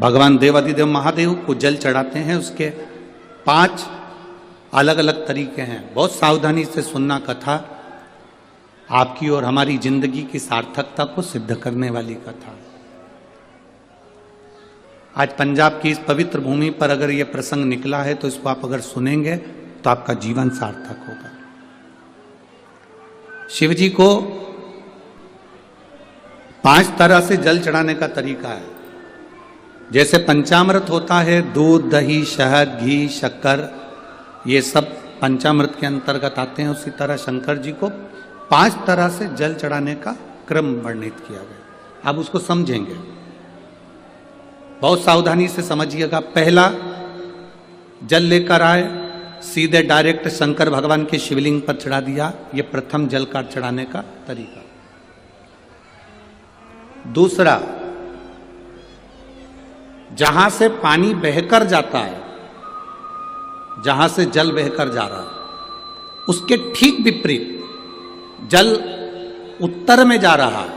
भगवान देवाधिदेव महादेव को जल चढ़ाते हैं। उसके 5 अलग अलग तरीके हैं। बहुत सावधानी से सुनना कथा, आपकी और हमारी जिंदगी की सार्थकता को सिद्ध करने वाली कथा। आज पंजाब की इस पवित्र भूमि पर अगर यह प्रसंग निकला है तो इसको आप अगर सुनेंगे तो आपका जीवन सार्थक होगा। शिव जी को 5 तरह से जल चढ़ाने का तरीका है। जैसे पंचामृत होता है, दूध, दही, शहद, घी, शक्कर, ये सब पंचामृत के अंतर्गत आते हैं। उसी तरह शंकर जी को 5 तरह से जल चढ़ाने का क्रम वर्णित किया गया। अब उसको समझेंगे, बहुत सावधानी से समझिएगा। पहला, जल लेकर आए, सीधे डायरेक्ट शंकर भगवान के शिवलिंग पर चढ़ा दिया। यह प्रथम जल का चढ़ाने का तरीका। दूसरा, जहां से पानी बहकर जाता है, जहां से जल बहकर जा रहा है, उसके ठीक विपरीत जल उत्तर में जा रहा है,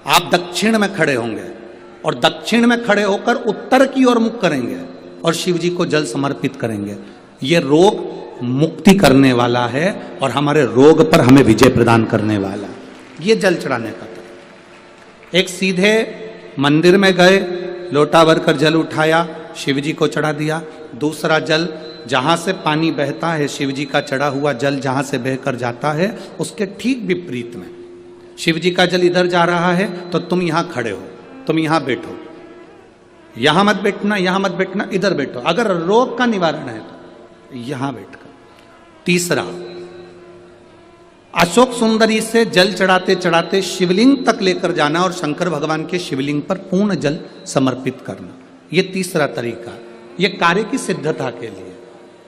आप दक्षिण में खड़े होंगे और दक्षिण में खड़े होकर उत्तर की ओर मुख करेंगे और शिव जी को जल समर्पित करेंगे। यह रोग मुक्ति करने वाला है और हमारे रोग पर हमें विजय प्रदान करने वाला है। यह जल चढ़ाने का था। एक सीधे मंदिर में गए, लोटा भरकर जल उठाया, शिव जी को चढ़ा दिया। दूसरा जल, जहां से पानी बहता है, शिव जी का चढ़ा हुआ जल जहां से बहकर जाता है, उसके ठीक विपरीत में शिव जी का जल इधर जा रहा है तो तुम यहां खड़े हो, तुम यहां बैठो, यहां मत बैठना, यहां मत बैठना, इधर बैठो। अगर रोग का निवारण है तो यहां बैठकर। तीसरा, अशोक सुंदरी से जल चढ़ाते चढ़ाते शिवलिंग तक लेकर जाना और शंकर भगवान के शिवलिंग पर पूर्ण जल समर्पित करना। यह तीसरा तरीका। यह कार्य की सिद्धता के लिए।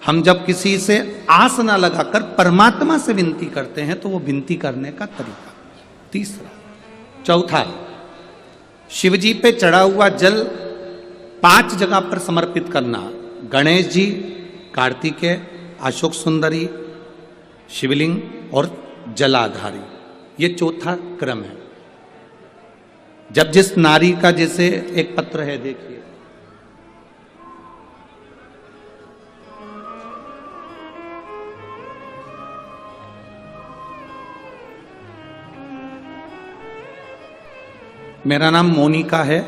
हम जब किसी से आस ना लगाकर परमात्मा से विनती करते हैं तो वो विनती करने का तरीका। तीसरा। चौथा, शिव जी पे चढ़ा हुआ जल 5 जगह पर समर्पित करना। गणेश जी, कार्तिकेय, अशोक सुंदरी, शिवलिंग और जलाधारी। ये चौथा क्रम है। जब जिस नारी का, जैसे एक पत्र है, देखिए, मेरा नाम मोनिका है,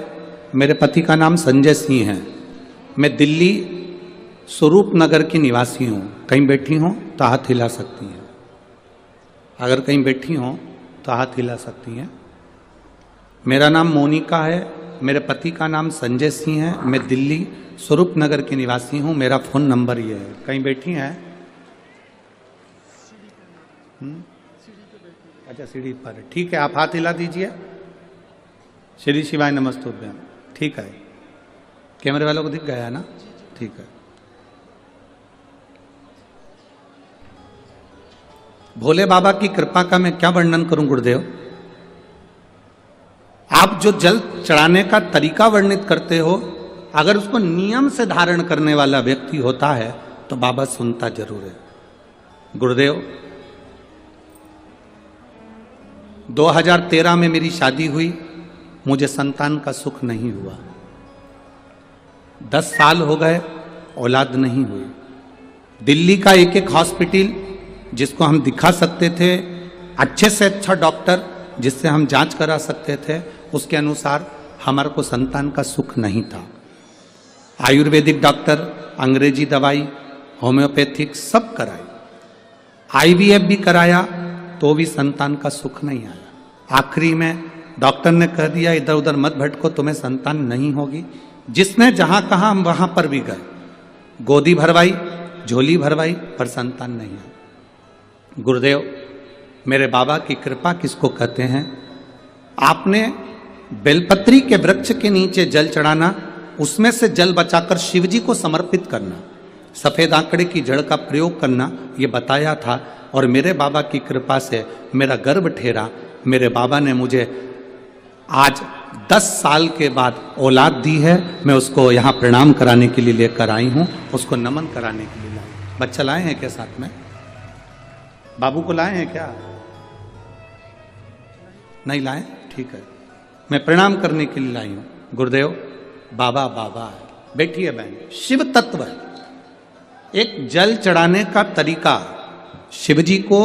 मेरे पति का नाम संजय सिंह है। मैं दिल्ली स्वरूप नगर की निवासी हूँ। कहीं बैठी हो तो हाथ हिला सकती हैं। अगर कहीं बैठी हो तो हाथ हिला सकती हैं। मेरा नाम मोनिका है, मेरे पति का नाम संजय सिंह है। मैं दिल्ली स्वरूप नगर की निवासी हूँ। मेरा फ़ोन नंबर ये है। कहीं बैठी हैं? अच्छा, सीढ़ी पर है। ठीक है, आप हाथ हिला दीजिए। श्री शिवाय नमस्तुभ्यम। ठीक है, कैमरे वालों को दिख गया है ना? ठीक है। भोले बाबा की कृपा का मैं क्या वर्णन करूं गुरुदेव। आप जो जल चढ़ाने का तरीका वर्णित करते हो, अगर उसको नियम से धारण करने वाला व्यक्ति होता है तो बाबा सुनता जरूर है। गुरुदेव, 2013 में मेरी शादी हुई, मुझे संतान का सुख नहीं हुआ। 10 साल हो गए, औलाद नहीं हुई। दिल्ली का एक हॉस्पिटल जिसको हम दिखा सकते थे, अच्छे से अच्छा डॉक्टर जिससे हम जांच करा सकते थे, उसके अनुसार हमारे को संतान का सुख नहीं था। आयुर्वेदिक डॉक्टर, अंग्रेजी दवाई, होम्योपैथिक सब कराई, IVF भी कराया तो भी संतान का सुख नहीं आया। आखिरी में डॉक्टर ने कह दिया, इधर उधर मत भटको, तुम्हें संतान नहीं होगी। जिसने जहां कहा हम वहां पर भी गए, गोदी भरवाई, झोली भरवाई, पर संतान नहीं है। गुरुदेव, मेरे बाबा की कृपा किसको कहते हैं? आपने बेलपत्री के वृक्ष के नीचे जल चढ़ाना, उसमें से जल बचाकर शिव जी को समर्पित करना, सफेद आंकड़े की जड़ का प्रयोग करना, ये बताया था। और मेरे बाबा की कृपा से मेरा गर्भ ठहरा। मेरे बाबा ने मुझे आज 10 साल के बाद औलाद दी है। मैं उसको यहाँ प्रणाम कराने के लिए लेकर आई हूँ, उसको नमन कराने के लिए लाई। बच्चा लाए हैं क्या साथ में? बाबू को लाए हैं क्या? नहीं लाए? ठीक है, मैं प्रणाम करने के लिए लाई हूँ। गुरुदेव, बाबा बाबा है। बैठिए बहन, शिव तत्व है। एक जल चढ़ाने का तरीका, शिव जी को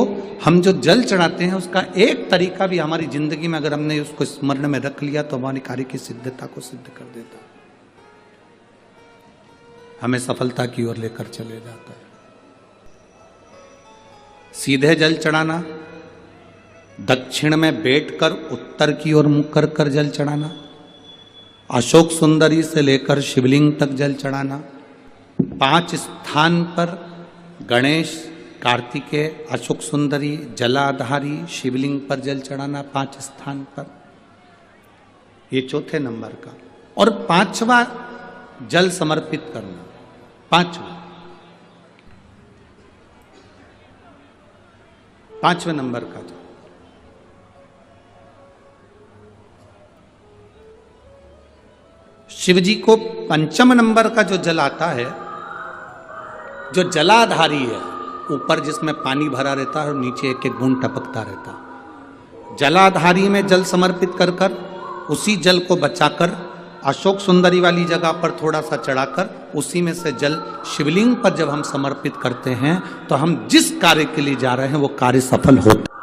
हम जो जल चढ़ाते हैं उसका एक तरीका भी हमारी जिंदगी में अगर हमने उसको स्मरण में रख लिया तो हमारे कार्य की सिद्धता को सिद्ध कर देता है, हमें सफलता की ओर लेकर चले जाता है। सीधे जल चढ़ाना, दक्षिण में बैठकर उत्तर की ओर मुख कर कर जल चढ़ाना, अशोक सुंदरी से लेकर शिवलिंग तक जल चढ़ाना, 5 स्थान पर गणेश, कार्तिकेय, अशोक सुंदरी, जलाधारी, शिवलिंग पर जल चढ़ाना 5 स्थान पर, ये चौथे नंबर का। और 5वां जल समर्पित करना, 5वें नंबर का जल। शिव जी को 5म नंबर का जो जल आता है, जो जलाधारी है, ऊपर जिसमें पानी भरा रहता है और नीचे एक एक बूंद टपकता रहता है, जलाधारी में जल समर्पित कर कर उसी जल को बचाकर अशोक सुंदरी वाली जगह पर थोड़ा सा चढ़ाकर उसी में से जल शिवलिंग पर जब हम समर्पित करते हैं तो हम जिस कार्य के लिए जा रहे हैं वो कार्य सफल होता है।